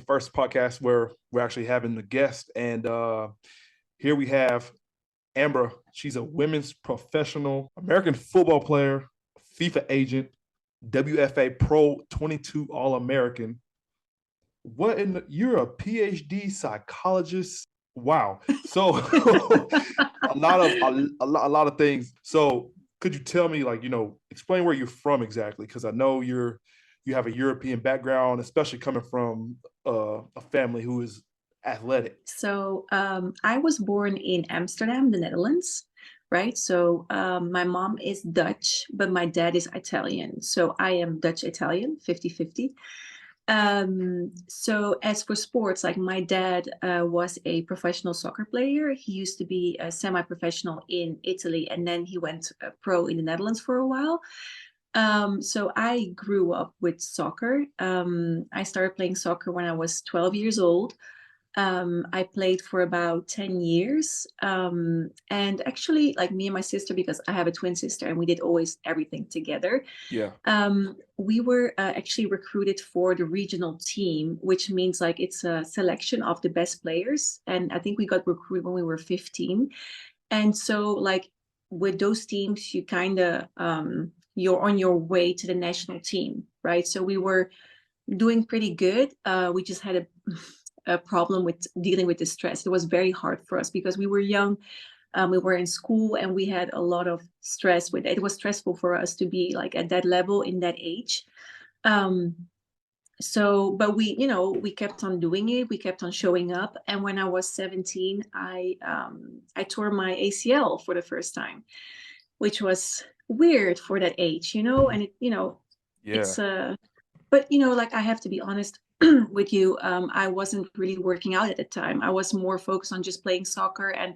first podcast where we're actually having the guest. And here we have Ambra. She's a women's professional American football player, FIFA agent, WFA Pro 22 All-American. You're a PhD psychologist. Wow. So a lot of things. So could you tell me, explain where you're from exactly? Because I know you have a European background, especially coming from a family who is athletic. So I was born in Amsterdam, the Netherlands, right? So my mom is Dutch, but my dad is Italian. So I am Dutch-Italian, 50-50. So as for sports, like my dad was a professional soccer player. He used to be a semi-professional in Italy, and then he went pro in the Netherlands for a while. So I grew up with soccer. I started playing soccer when I was 12 years old. I played for about 10 years. And actually, like me and my sister, because I have a twin sister and we did always everything together. Yeah. We were actually recruited for the regional team, which means like it's a selection of the best players. And I think we got recruited when we were 15. And so like with those teams, you kind of, you're on your way to the national team, right? So we were doing pretty good. We just had a problem with dealing with the stress. It was very hard for us because we were young. We were in school and we had a lot of stress with it. It was stressful for us to be like at that level in that age. But we kept on doing it. We kept on showing up. And when I was 17, I tore my ACL for the first time, which was weird for that age, and it, Yeah. it's but like I have to be honest with you, I wasn't really working out at the time. I was more focused on just playing soccer, and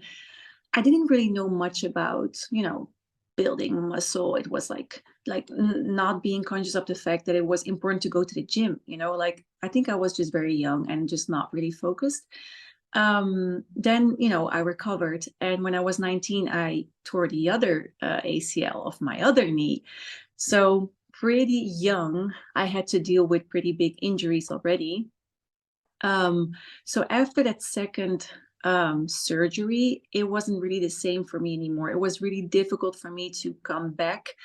I didn't really know much about, building muscle. It was like not being conscious of the fact that it was important to go to the gym, like I think I was just very young and just not really focused. Then, I recovered. And when I was 19, I tore the other ACL of my other knee. So pretty young, I had to deal with pretty big injuries already. So after that second surgery, it wasn't really the same for me anymore. It was really difficult for me to come back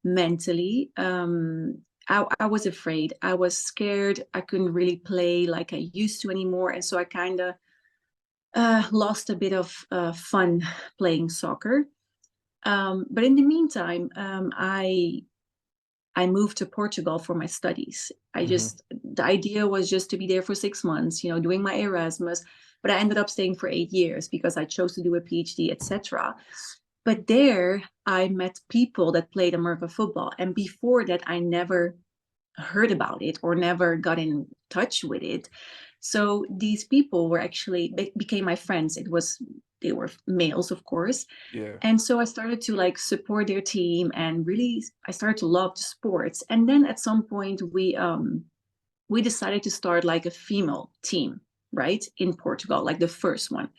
mentally. I was afraid. I was scared. I couldn't really play like I used to anymore. And so I kind of lost a bit of fun playing soccer. But in the meantime, I moved to Portugal for my studies. The idea was just to be there for 6 months, doing my Erasmus, but I ended up staying for 8 years because I chose to do a PhD, etc. But there I met people that played American football. And before that, I never heard about it or never got in touch with it. So these people became my friends. They were males, of course. Yeah. And so I started to like support their team, and really I started to love the sports. And then at some point we decided to start like a female team, right, in Portugal, like the first one.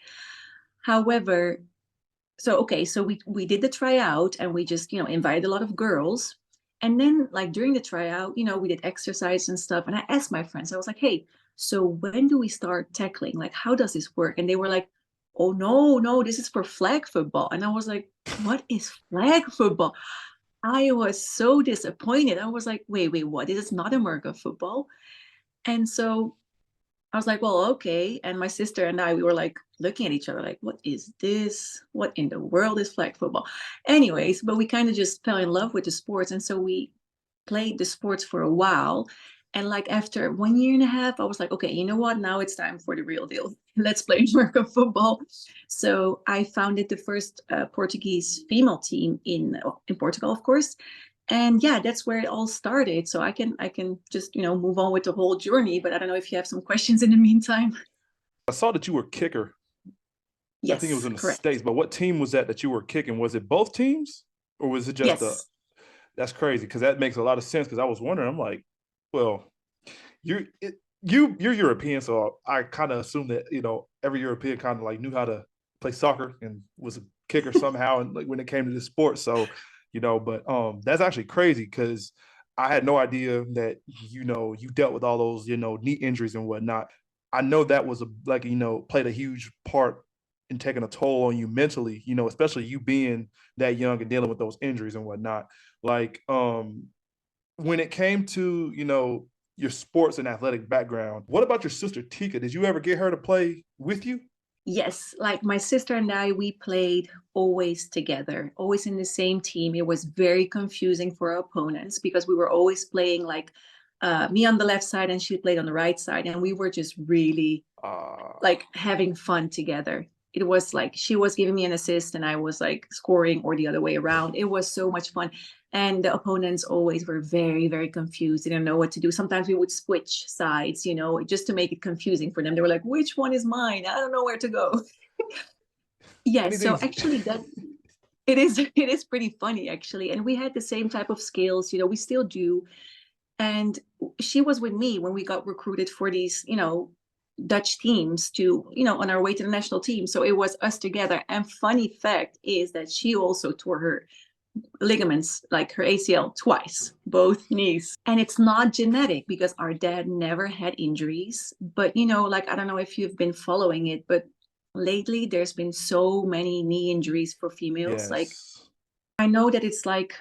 However, so we did the tryout, and we just invited a lot of girls. And then like during the tryout, we did exercise and stuff. And I asked my friends, I was like, hey, so when do we start tackling? Like, how does this work? And they were like, oh, no, this is for flag football. And I was like, what is flag football? I was so disappointed. I was like, wait, what? This is not American football. And so I was like, well, okay. And my sister and I, we were like looking at each other like, what is this? What in the world is flag football? Anyways, but we kind of just fell in love with the sports. And so we played the sports for a while. And like after 1 year and a half, I was like, okay, you know what? Now it's time for the real deal. Let's play American football. So I founded the first Portuguese female team in Portugal, of course. And yeah, that's where it all started. So I can just, move on with the whole journey, but I don't know if you have some questions in the meantime. I saw that you were kicker. Yes, I think it was in the correct. States, but what team was that you were kicking? Was it both teams, or was it just Yes. That's crazy, because that makes a lot of sense, because I was wondering, I'm like, well, you're European, so I kind of assumed that, every European kind of like knew how to play soccer and was a kicker somehow, and like when it came to this sport. So, but that's actually crazy, because I had no idea that, you dealt with all those, knee injuries and whatnot. I know that was played a huge part in taking a toll on you mentally, especially you being that young and dealing with those injuries and whatnot. Like, when it came to, your sports and athletic background, what about your sister Tika? Did you ever get her to play with you? Yes, like my sister and I, we played always together, always in the same team. It was very confusing for our opponents because we were always playing like me on the left side and she played on the right side. And we were just really like having fun together. It was like she was giving me an assist and I was like scoring, or the other way around. It was so much fun. And the opponents always were very, very confused. They didn't know what to do. Sometimes we would switch sides, just to make it confusing for them. They were like, which one is mine? I don't know where to go. Yeah, so Anything's actually that it is pretty funny actually. And we had the same type of skills, we still do. And she was with me when we got recruited for these, Dutch teams to, on our way to the national team. So it was us together. And funny fact is that she also tore her ligaments, like her ACL, twice, both knees. And it's not genetic because our dad never had injuries. But, like, I don't know if you've been following it, but lately there's been so many knee injuries for females. Like, yes. I know that it's like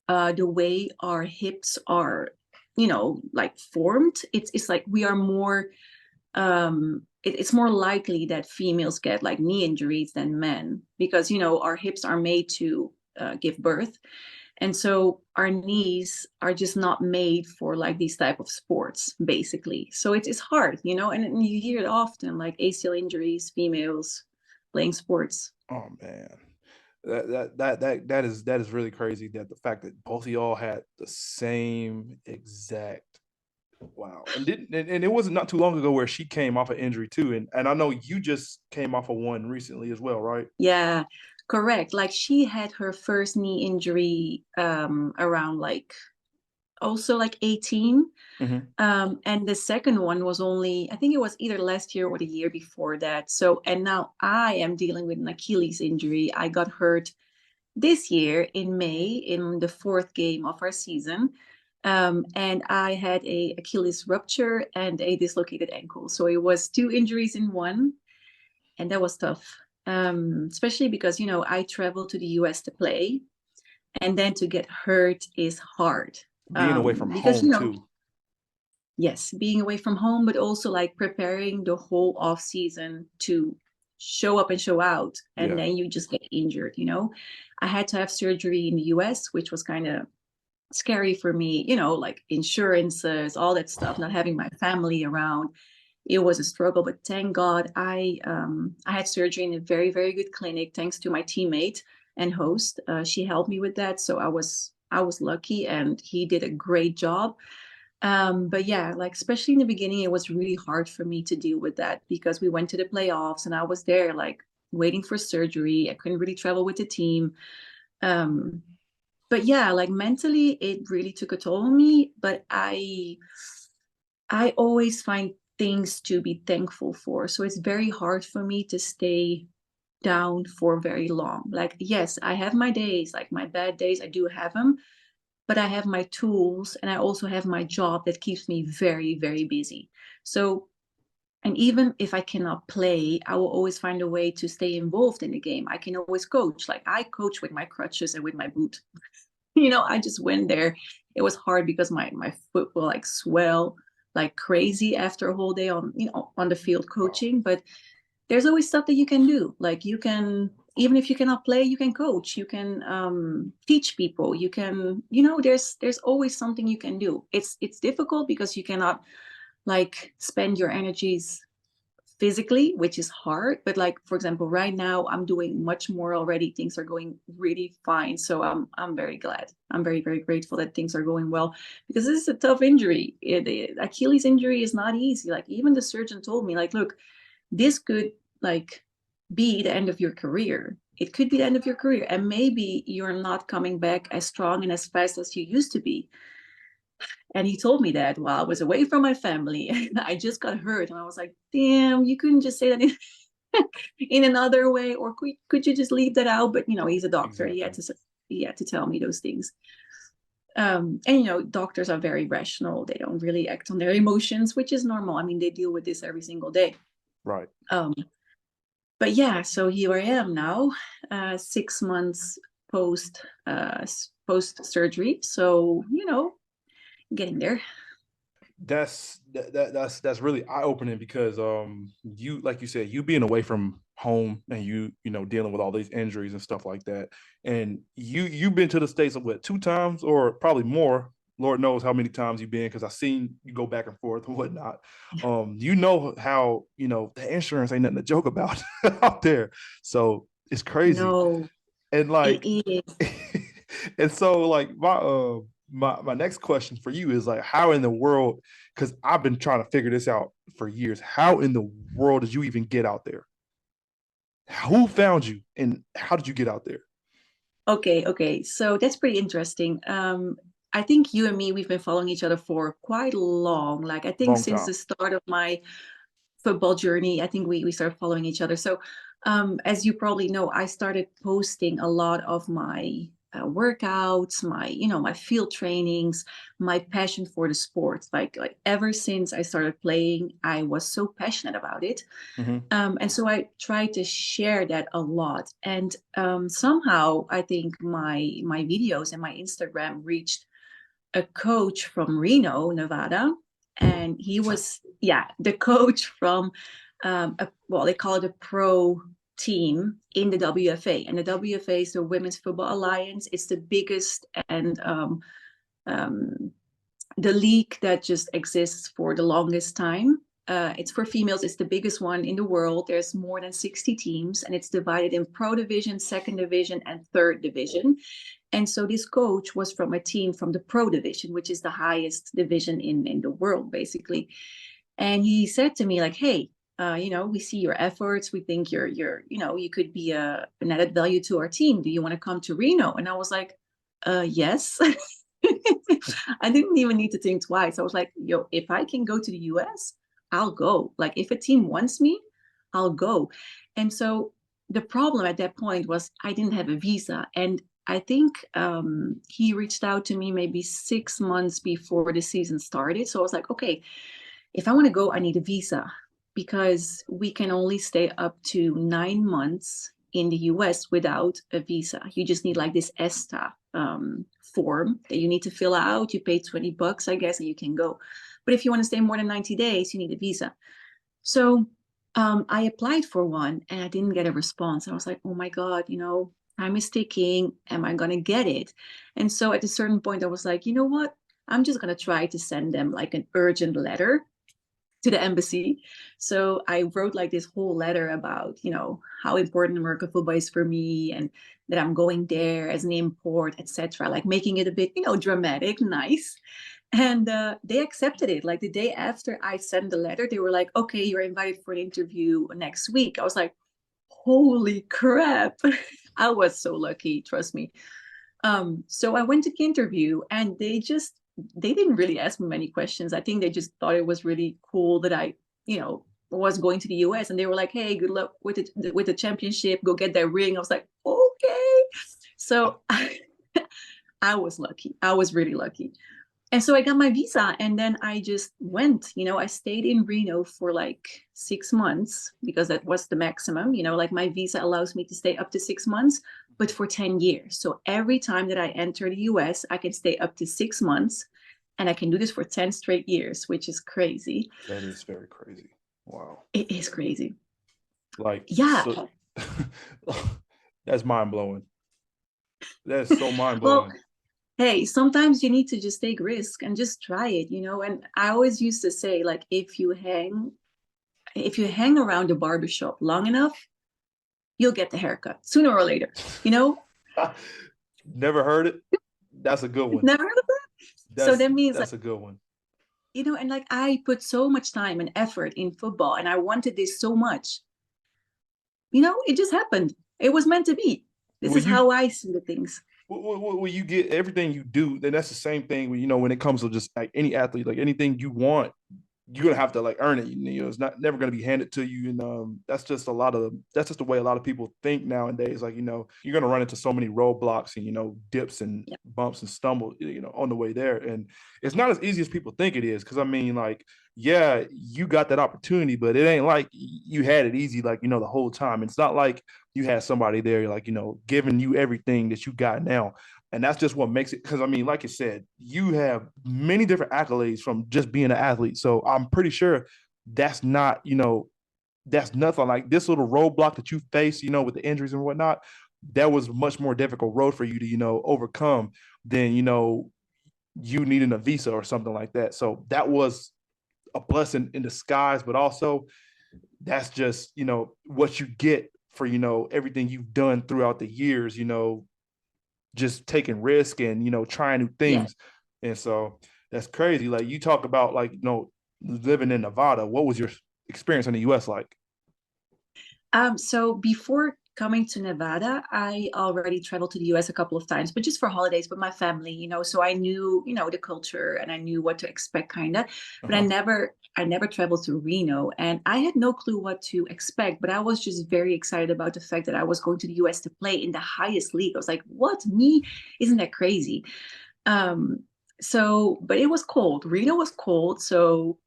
the way our hips are, like formed. It's like we are more it's more likely that females get like knee injuries than men because our hips are made to give birth, and so our knees are just not made for like these type of sports basically. So it's hard, and you hear it often, like ACL injuries, females playing sports. Oh man. That is really crazy, that the fact that both of y'all had the same exact. Wow. And it wasn't not too long ago where she came off an injury too. And I know you just came off of one recently as well, right? Yeah, correct. Like she had her first knee injury around like also like 18. Mm-hmm. And the second one was only, I think it was either last year or the year before that. So, and now I am dealing with an Achilles injury. I got hurt this year in May in the fourth game of our season. And I had a Achilles rupture and a dislocated ankle. So it was two injuries in one, and that was tough. Especially because, I traveled to the US to play, and then to get hurt is hard. Being away from Because, home too. yes, being away from home, but also like preparing the whole off season to show up and show out, and Yeah. then you just get injured. I had to have surgery in the US, which was kind of scary for me, like insurances, all that stuff, not having my family around. It was a struggle, but thank God I had surgery in a very, very good clinic, thanks to my teammate and host. She helped me with that, so I was lucky, and he did a great job. But yeah, like especially in the beginning, it was really hard for me to deal with that because we went to the playoffs and I was there like waiting for surgery. I couldn't really travel with the team. Um, but yeah, like mentally, it really took a toll on me. But I always find things to be thankful for. So it's very hard for me to stay down for very long. Like, yes, I have my days, like my bad days, I do have them, but I have my tools and I also have my job that keeps me very, very busy. So, and even if I cannot play, I will always find a way to stay involved in the game. I can always coach. Like I coach with my crutches and with my boot. I just went there. It was hard because my foot will like swell like crazy after a whole day on the field Wow. coaching. But there's always stuff that you can do. Like you can, even if you cannot play, you can coach, you can teach people, you can, there's always something you can do. It's difficult because you cannot like spend your energies physically, which is hard. But like, for example, right now I'm doing much more already. Things are going really fine. So I'm very glad. I'm very, very grateful that things are going well, because this is a tough injury. Achilles injury is not easy. Like even the surgeon told me, like, look, this could like be the end of your career. It could be the end of your career, and maybe you're not coming back as strong and as fast as you used to be. And he told me that while I was away from my family and I just got hurt, and I was like, damn, you couldn't just say that in another way, or could you just leave that out? But he's a doctor. He had Exactly. to tell me those things. And doctors are very rational. They don't really act on their emotions, which is normal. I mean, they deal with this every single day. Right. But yeah, so here I am now, 6 months post post surgery. So getting there. That's really eye-opening because you, like you said, you being away from home and you dealing with all these injuries and stuff like that, and you've been to the States what, 2 times or probably more. Lord knows how many times you've been, because I've seen you go back and forth and whatnot. How the insurance ain't nothing to joke about out there. So it's crazy. No, And it like is. and so like my next question for you is like, how in the world, because I've been trying to figure this out for years, how in the world did you even get out there? Who found you and how did you get out there? Okay. So that's pretty interesting. I think you and me, we've been following each other for quite long. Like I think Long since time. the start of my football journey, I think we started following each other. So as you probably know, I started posting a lot of my workouts, my field trainings, my passion for the sport. Like ever since I started playing, I was so passionate about it. Mm-hmm. And so I try to share that a lot. And somehow I think my videos and my Instagram reached a coach from Reno, Nevada. And he was, the coach from, they call it a pro team in the WFA. And the WFA is the Women's Football Alliance. It's the biggest and the league that just exists for the longest time. It's for females. It's the biggest one in the world. There's more than 60 teams, and it's divided in pro division, second division, and third division. And so this coach was from a team from the pro division, which is the highest division in the world, basically. And he said to me, like, hey, we see your efforts. We think you could be an added value to our team. Do you want to come to Reno? And I was like, yes. I didn't even need to think twice. I was like, yo, if I can go to the US, I'll go. Like, if a team wants me, I'll go. And so the problem at that point was I didn't have a visa. And I think he reached out to me maybe 6 months before the season started. So I was like, okay, if I want to go, I need a visa because we can only stay up to 9 months in the US without a visa. You just need like this ESTA form that you need to fill out. You pay $20, I guess, and you can go. But if you want to stay more than 90 days, you need a visa. So I applied for one and I didn't get a response. I was like, oh my God, time is ticking. Am I going to get it? And so at a certain point, I was like, you know what? I'm just going to try to send them like an urgent letter to the embassy. So I wrote like this whole letter about, how important American football is for me and that I'm going there as an import, etc. Like making it a bit, dramatic, nice. And they accepted it. Like the day after I sent the letter, they were like, okay, you're invited for an interview next week. I was like, holy crap. I was so lucky, trust me. So I went to the interview and they didn't really ask me many questions. I think they just thought it was really cool that I, was going to the US, and they were like, hey, good luck with the championship. Go get that ring. I was like, okay. So I was lucky. I was really lucky. And so I got my visa and then I just went. I stayed in Reno for like 6 months because that was the maximum. Like my visa allows me to stay up to 6 months, but for 10 years. So every time that I enter the US, I can stay up to 6 months, and I can do this for 10 straight years, which is crazy. That is very crazy. Wow. It is crazy. Like, Yeah. so that's mind blowing. That's so mind Well, blowing. hey, sometimes you need to just take risk and just try it, And I always used to say, like, if you hang around the barbershop long enough, you'll get the haircut sooner or later, Never heard it. That's a good one. Never heard of that? So that means that's a good one. And like I put so much time and effort in football and I wanted this so much. It just happened. It was meant to be. This is how I see the things. When you get everything you do, then that's the same thing when when it comes to just like any athlete, like anything you want, you're gonna have to like earn it. You know, it's not never gonna be handed to you. And that's just the way a lot of people think nowadays. Like, you know, you're gonna run into so many roadblocks and, you know, dips and Yeah. bumps and stumble, you know, on the way there. And it's not as easy as people think it is. Cause I mean, like, yeah, you got that opportunity, but it ain't like you had it easy, like, you know, the whole time. It's not like you had somebody there, like, you know, giving you everything that you got now. And that's just what makes it. Because I mean, like you said, you have many different accolades from just being an athlete. So I'm pretty sure that's not, you know, that's nothing like this little roadblock that you face, you know, with the injuries and whatnot. That was a much more difficult road for you to, you know, overcome than, you know, you needing a visa or something like that. So that was a blessing in disguise, but also that's just, you know, what you get for, you know, everything you've done throughout the years, you know, just taking risk and, you know, trying new Yeah. things. And so that's crazy. Like you talk about like, you know, living in Nevada. What was your experience in the US like? So before coming to Nevada, I already traveled to the US a couple of times, but just for holidays with my family, you know, so I knew, you know, the culture and I knew what to expect kind of, but Uh-huh. I never traveled to Reno and I had no clue what to expect, but I was just very excited about the fact that I was going to the US to play in the highest league. I was like, what, me? Isn't that crazy? Um, but it was cold. Reno was cold. So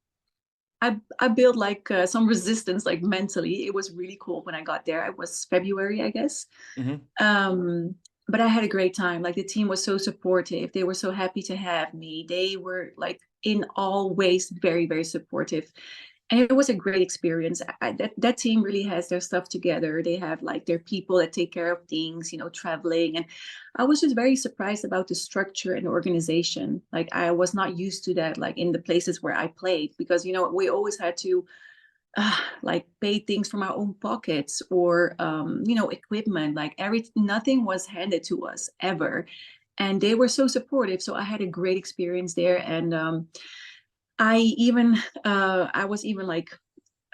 I built like some resistance, like mentally. It was really cold when I got there. It was February, I guess. Mm-hmm. Um, but I had a great time. Like the team was so supportive. They were so happy to have me. They were like in all ways very, very supportive. And it was a great experience. That team really has their stuff together. They have like their people that take care of things, you know, traveling. And I was just very surprised about the structure and organization. Like I was not used to that, like in the places where I played, because you know we always had to like pay things from our own pockets or you know equipment. Like nothing was handed to us ever, and they were so supportive. So I had a great experience there, and I was even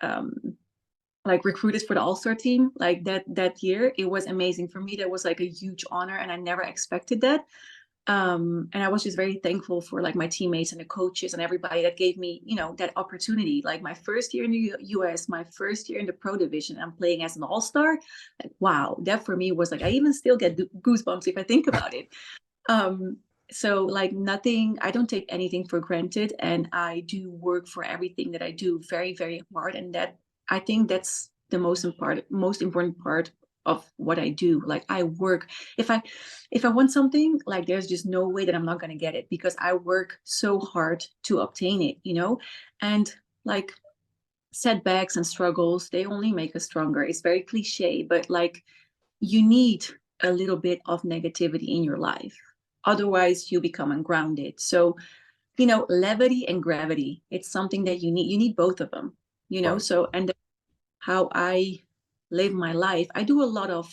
um, like recruited for the All-Star team like that year. It was amazing for me. That was like a huge honor, and I never expected that. And I was just very thankful for like my teammates and the coaches and everybody that gave me, you know, that opportunity. Like my first year in the US, my first year in the pro division, I'm playing as an all-star. Like, wow, that for me was like, I even still get goosebumps if I think about it. Um, so like nothing, I don't take anything for granted, and I do work for everything that I do very, very hard. And that I think that's the most important part of what I do. Like I work. If I if I want something, like there's just no way that I'm not gonna get it because I work so hard to obtain it, you know? And like setbacks and struggles, they only make us stronger. It's very cliche, but like you need a little bit of negativity in your life. Otherwise, you become ungrounded. So, you know, levity and gravity, it's something that you need. You need both of them, you know? Right. So, and how I live my life, I do a lot of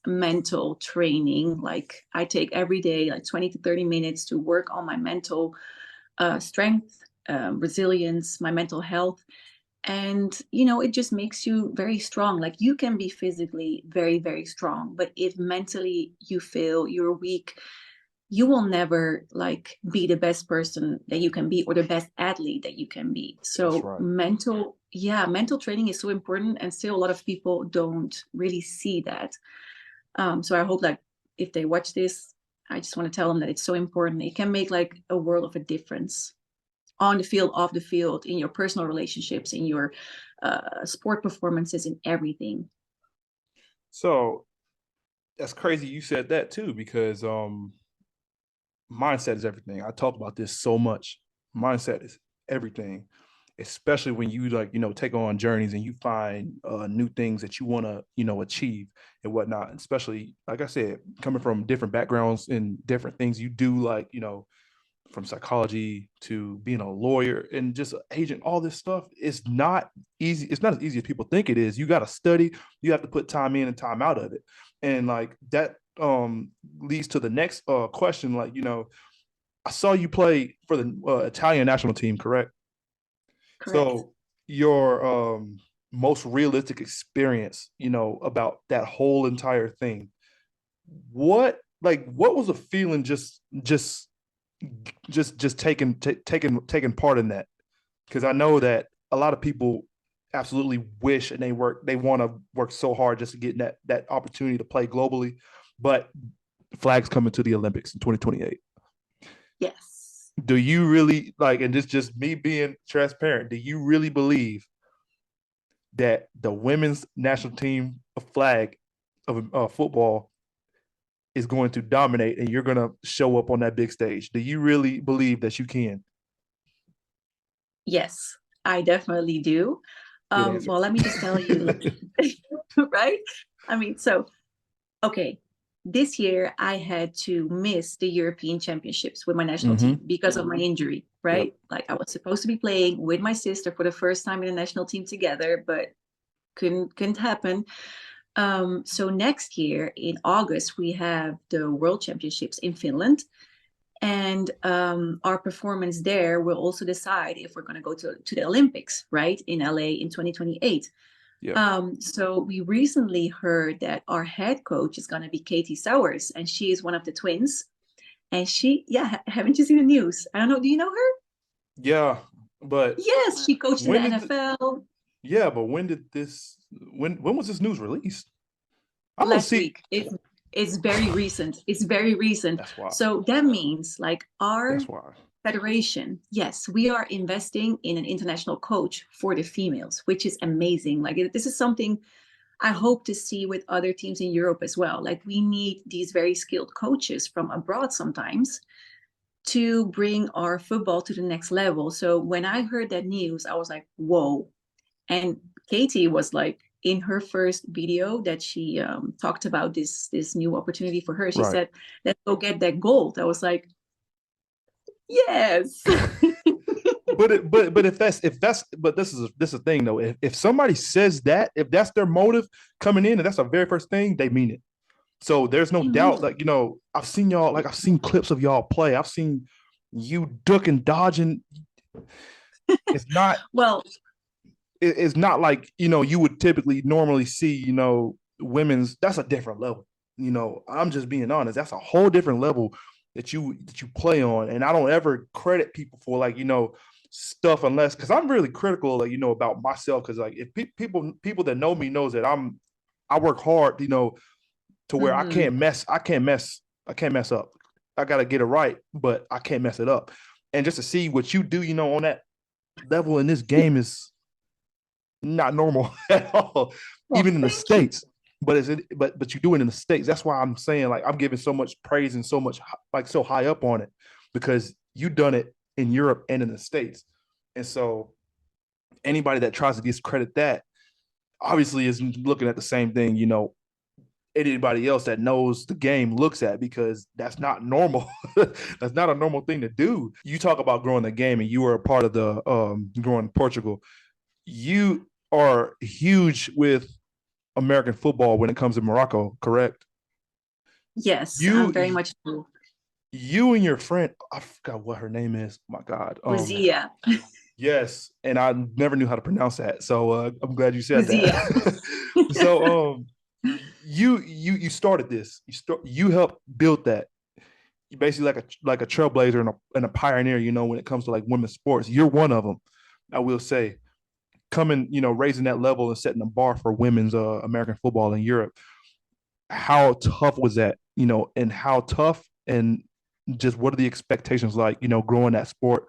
mental training. Like I take every day like 20 to 30 minutes to work on my mental strength, resilience, my mental health. And you know it just makes you very strong. Like you can be physically very, very strong, but if mentally you feel you're weak, you will never like be the best person that you can be or the best athlete that you can be. That's So right. mental training is so important, and still a lot of people don't really see that. So I hope that if they watch this, I just want to tell them that it's so important. It can make like a world of a difference on the field, off the field, in your personal relationships, in your sport performances, in everything. So that's crazy you said that too, because mindset is everything. I talk about this so much. Mindset is everything, especially when you like, you know, take on journeys and you find new things that you want to, you know, achieve and whatnot. Especially, like I said, coming from different backgrounds and different things you do, like, you know, from psychology to being a lawyer and just an agent, all this stuff is not easy. It's not as easy as people think it is. You got to study, you have to put time in and time out of it. And like that leads to the next question. Like, you know, I saw you play for the Italian national team, correct? Correct. So your most realistic experience, you know, about that whole entire thing, what was the feeling just taking part in that? because I know that a lot of people absolutely wish and they want to work so hard just to get that opportunity to play globally, but flags coming to the Olympics in 2028. Yes. Do you really like, and this just me being transparent, do you really believe that the women's national team flag of football is going to dominate and you're going to show up on that big stage? Do you really believe that you can? Yes, I definitely do. Good answer. Well, let me just tell you, right? I mean, so, okay, this year I had to miss the European Championships with my national team because of my injury, right? Yep. Like I was supposed to be playing with my sister for the first time in the national team together, but couldn't happen. So next year in August we have the World Championships in Finland, and our performance there will also decide if we're going to go to the Olympics, right, in LA in 2028. Yeah. So we recently heard that our head coach is going to be Katie Sowers, and she is one of the twins. And she, yeah, haven't you seen the news? I don't know. Do you know her? Yeah, but Yes, she coached in the when did NFL yeah, but when did this when was this news released? I don't last see. week. It's very recent. It's very recent. That's why. So that means like our That's why. federation, yes, we are investing in an international coach for the females, which is amazing. Like this is something I hope to see with other teams in Europe as well. Like we need these very skilled coaches from abroad sometimes to bring our football to the next level. So when I heard that news, I was like, whoa. And Katie was like, in her first video that she talked about this new opportunity for her, she Right. said, let's go get that gold. I was like, yes. But if that's but this is a thing though. If somebody says that, if that's their motive coming in, and that's the very first thing, they mean it. So there's no doubt. Like, I've seen y'all, like I've seen clips of y'all play. I've seen you ducking, dodging. It's not Well, it's not like, you would typically normally see, women's. That's a different level. I'm just being honest. That's a whole different level that you play on. And I don't ever credit people for, like, stuff, unless, because I'm really critical, like, about myself. Because, like, if people that know me knows that I work hard, to where I can't mess up. I gotta get it right, but I can't mess it up. And just to see what you do, on that level in this game is not normal at all, well, even in the thank you. States. But you do it in the States. That's why I'm saying, like, I'm giving so much praise and so much, like, so high up on it, because you done it in Europe and in the States. And so anybody that tries to discredit that obviously is looking at the same thing, anybody else that knows the game looks at, because that's not normal. That's not a normal thing to do. You talk about growing the game, and you were a part of the growing Portugal. You are huge with American football when it comes to Morocco, correct? Yes, I'm You very much true. you and your friend, I forgot what her name is. Oh my God. Uzia. Yes, and I never knew how to pronounce that. So I'm glad you said Uzia. that. So you started this. You helped build that. You basically like a trailblazer and a pioneer, when it comes to, like, women's sports. You're one of them, I will say. Coming, raising that level and setting the bar for women's American football in Europe. How tough was that? And how tough, and just what are the expectations like? Growing that sport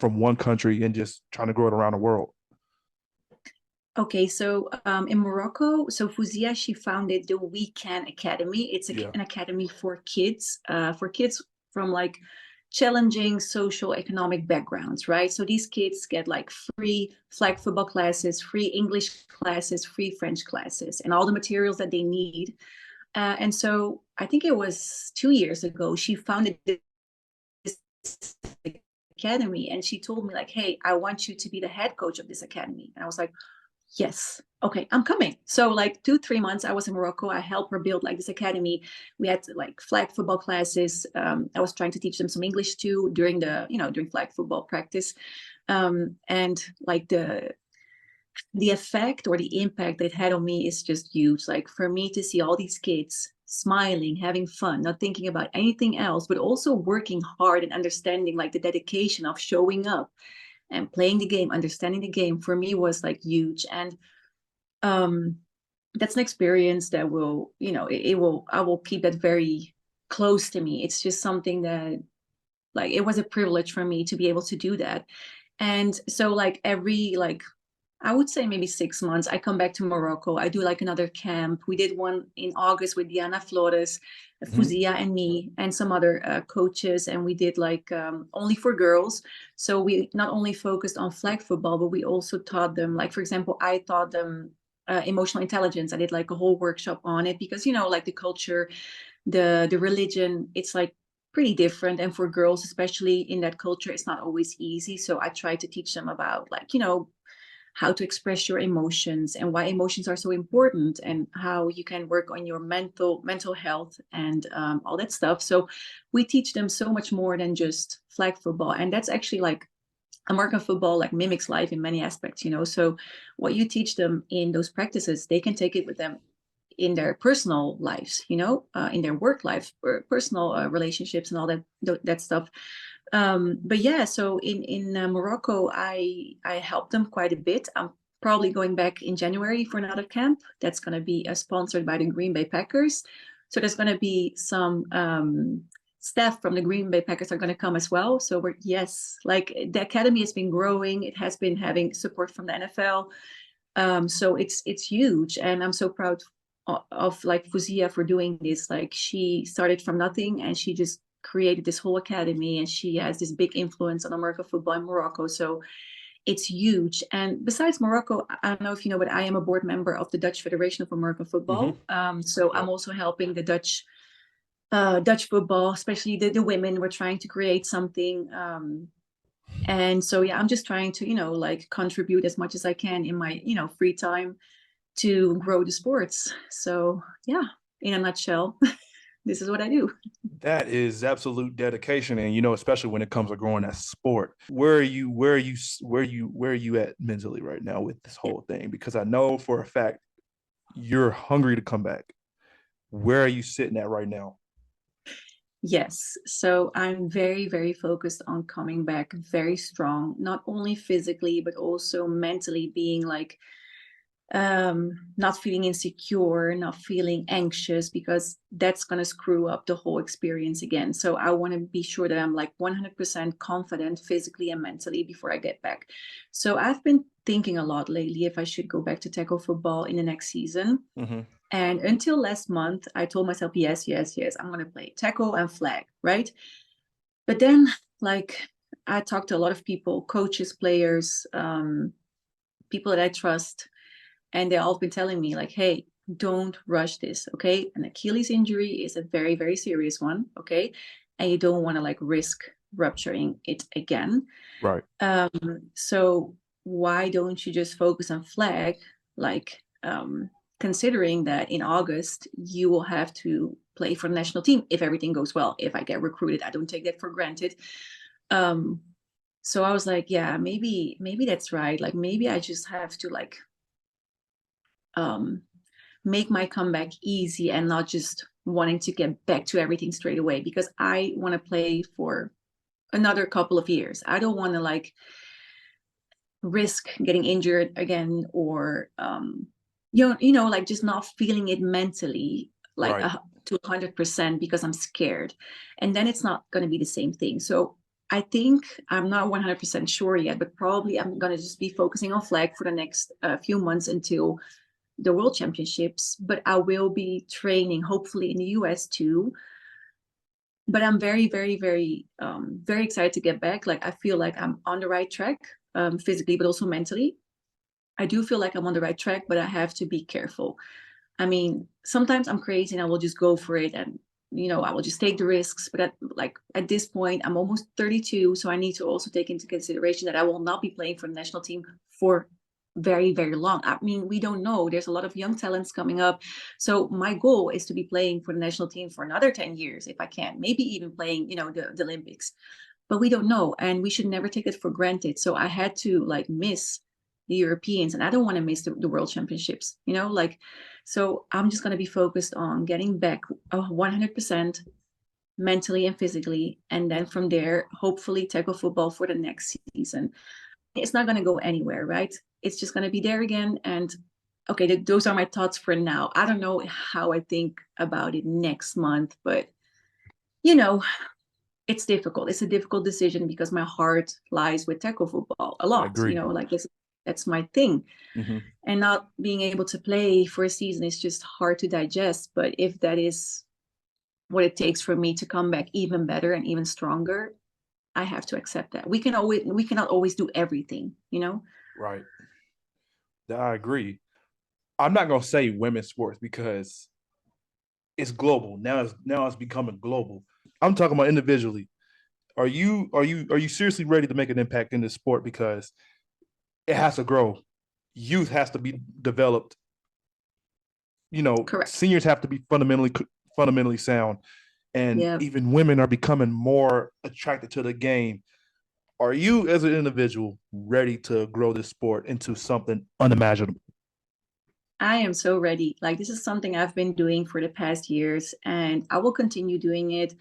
from one country and just trying to grow it around the world. Okay, so in Morocco, so Fouzia, she founded the We Can Academy. It's Yeah. an academy for kids from like challenging social economic backgrounds, right? So these kids get like free flag football classes, free English classes, free French classes, and all the materials that they need. And so I think it was 2 years ago, she founded this academy, and she told me like, hey, I want you to be the head coach of this academy. And I was like, yes, okay, I'm coming. So like 2-3 months I was in Morocco. I helped her build like this academy. We had like flag football classes. I was trying to teach them some English too during during flag football practice. And like the effect or the impact that it had on me is just huge. Like for me to see all these kids smiling, having fun, not thinking about anything else, but also working hard and understanding like the dedication of showing up and playing the game, understanding the game, for me was like huge. And that's an experience that will, I will keep that very close to me. It's just something that, like, it was a privilege for me to be able to do that. And so, like, every, like, I would say maybe 6 months, I come back to Morocco. I do like another camp. We did one in August with Diana Flores, Fuzia, and me, and some other coaches. And we did like only for girls. So we not only focused on flag football, but we also taught them, like, for example, I taught them emotional intelligence. I did like a whole workshop on it because, like the culture, the religion, it's like pretty different. And for girls, especially in that culture, it's not always easy. So I try to teach them about, like, how to express your emotions and why emotions are so important, and how you can work on your mental health and all that stuff. So we teach them so much more than just flag football. And that's actually like American football, like, mimics life in many aspects, so what you teach them in those practices, they can take it with them in their personal lives, in their work life, or personal relationships and all that stuff. But yeah, so in Morocco, I helped them quite a bit. I'm probably going back in January for another camp that's going to be sponsored by the Green Bay Packers. So there's going to be some staff from the Green Bay Packers are going to come as well. So like, the academy has been growing. It has been having support from the NFL. So it's huge, and I'm so proud of like Fuzia for doing this. Like, she started from nothing and she just created this whole academy, and she has this big influence on American football in Morocco. So it's huge. And besides Morocco, I don't know if you know, but I am a board member of the Dutch Federation of American Football. So I'm also helping the Dutch football, especially the women. We're trying to create something. And so, yeah, I'm just trying to, like, contribute as much as I can in my, free time to grow the sports. So, yeah, in a nutshell, this is what I do. That is absolute dedication, and especially when it comes to growing that sport. Where are you at mentally right now with this whole thing? Because I know for a fact you're hungry to come back. Where are you sitting at right now? Yes. So I'm very, very focused on coming back very strong, not only physically, but also mentally, being like, not feeling insecure, not feeling anxious, because that's going to screw up the whole experience again. So I want to be sure that I'm like 100% confident physically and mentally before I get back. So I've been thinking a lot lately if I should go back to tackle football in the next season. And until last month, I told myself, yes, I'm going to play tackle and flag, right? But then, like, I talked to a lot of people, coaches, players, people that I trust, and they all been telling me, like, hey, don't rush this, okay? An Achilles injury is a very, very serious one, okay? And you don't want to, like, risk rupturing it again. Right. So why don't you just focus on flag, like, considering that in August you will have to play for the national team if everything goes well. If I get recruited, I don't take that for granted. So I was like, yeah, maybe that's right. Like, maybe I just have to, like, make my comeback easy and not just wanting to get back to everything straight away, because I want to play for another couple of years. I don't want to, like, risk getting injured again, or like, just not feeling it mentally, like, Right. to 100%, because I'm scared, and then it's not going to be the same thing. So I think, I'm not 100% sure yet, but probably I'm going to just be focusing on flag for the next few months until the World Championships. But I will be training hopefully in the US too. But I'm very, very, very, very excited to get back. Like, I feel like I'm on the right track, physically, but also mentally. I do feel like I'm on the right track, but I have to be careful. I mean, sometimes I'm crazy and I will just go for it, and I will just take the risks. But at this point, I'm almost 32, so I need to also take into consideration that I will not be playing for the national team for very, very long. I mean, we don't know. There's a lot of young talents coming up. So my goal is to be playing for the national team for another 10 years if I can, maybe even playing, the Olympics. But we don't know, and we should never take it for granted. So I had to, like, miss the Europeans, and I don't want to miss the World Championships, like, so I'm just going to be focused on getting back 100% mentally and physically. And then from there, hopefully tackle football for the next season. it's not going to go anywhere, right? It's just going to be there again. And okay, those are my thoughts for now. I don't know how I think about it next month, but you know, it's difficult. It's a difficult decision because my heart lies with tackle football a I lot. agree. Like that's my thing. Mm-hmm. And not being able to play for a season is just hard to digest. But if that is what it takes for me to come back even better and even stronger, I have to accept that. We cannot always do everything, Right. I agree. I'm not gonna say women's sports because it's global. Now it's becoming global. I'm talking about individually. Are you seriously ready to make an impact in this sport? Because it has to grow. Youth has to be developed. Correct. Seniors have to be fundamentally sound, and Yeah. even women are becoming more attracted to the game. Are you, as an individual, ready to grow this sport into something unimaginable? I am so ready. Like, this is something I've been doing for the past years, and I will continue doing it.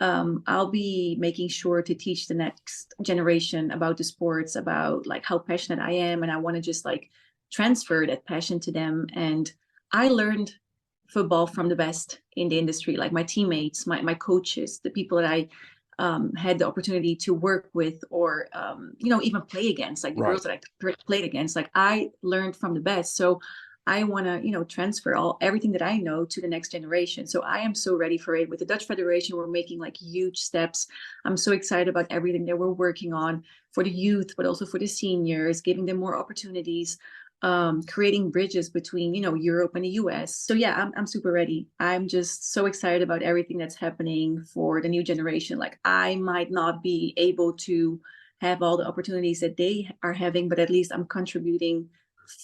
I'll be making sure to teach the next generation about the sports, about like how passionate I am, and I want to just like transfer that passion to them. And I learned football from the best in the industry, like my teammates, my coaches, the people that I had the opportunity to work with, or even play against, like the Right. girls that I played against. Like, I learned from the best. So I want to, transfer everything that I know to the next generation. So I am so ready for it. With the Dutch Federation, we're making like huge steps. I'm so excited about everything that we're working on for the youth, but also for the seniors, giving them more opportunities, creating bridges between, Europe and the US. So yeah, I'm super ready. I'm just so excited about everything that's happening for the new generation. Like, I might not be able to have all the opportunities that they are having, but at least I'm contributing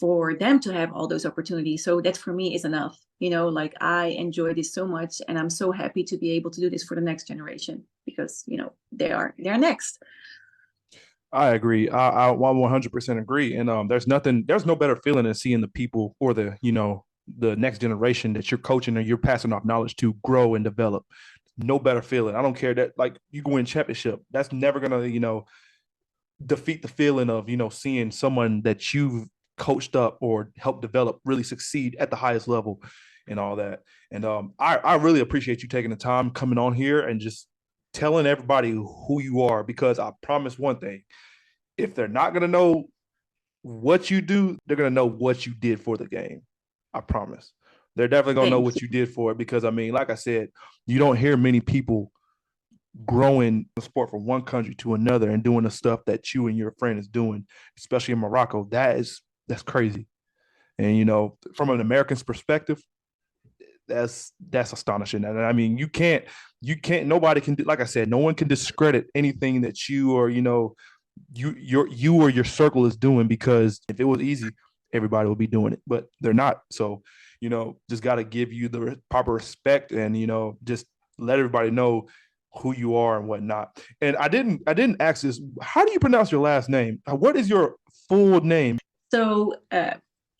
for them to have all those opportunities. So that for me is enough. Like, I enjoy this so much, and I'm so happy to be able to do this for the next generation, because they're next. I agree. I 100% agree. And there's no better feeling than seeing the people, or the next generation that you're coaching and you're passing off knowledge to, grow and develop. No better feeling. I don't care that like you go win championship. That's never gonna, defeat the feeling of, seeing someone that you've coached up or helped develop really succeed at the highest level and all that. And I really appreciate you taking the time coming on here and just telling everybody who you are, because I promise one thing: if they're not going to know what you do, they're going to know what you did for the game. I promise. They're definitely going to know Thank what you. you did for it, because, I mean, like I said, you don't hear many people growing the sport from one country to another and doing the stuff that you and your friend is doing, especially in Morocco. That's crazy. And, from an American's perspective, that's astonishing. And I mean, nobody can, like I said, no one can discredit anything that you, or you or your circle is doing, because if it was easy, everybody would be doing it, but they're not. So, just got to give you the proper respect, and, just let everybody know who you are and whatnot. And I didn't ask this. How do you pronounce your last name? What is your full name? So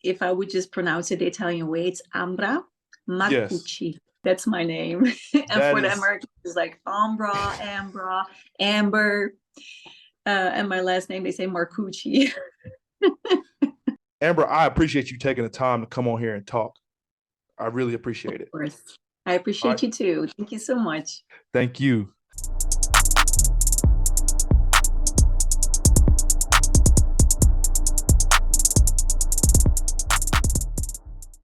if I would just pronounce it the Italian way, it's Ambra Yes, Marcucci. That's my name. And that for the is Americans, it's like Ambra, Amber. And my last name, they say Marcucci. Amber. I appreciate you taking the time to come on here and talk. I really appreciate it. Of course. I All right. appreciate you too. Thank you so much. Thank you.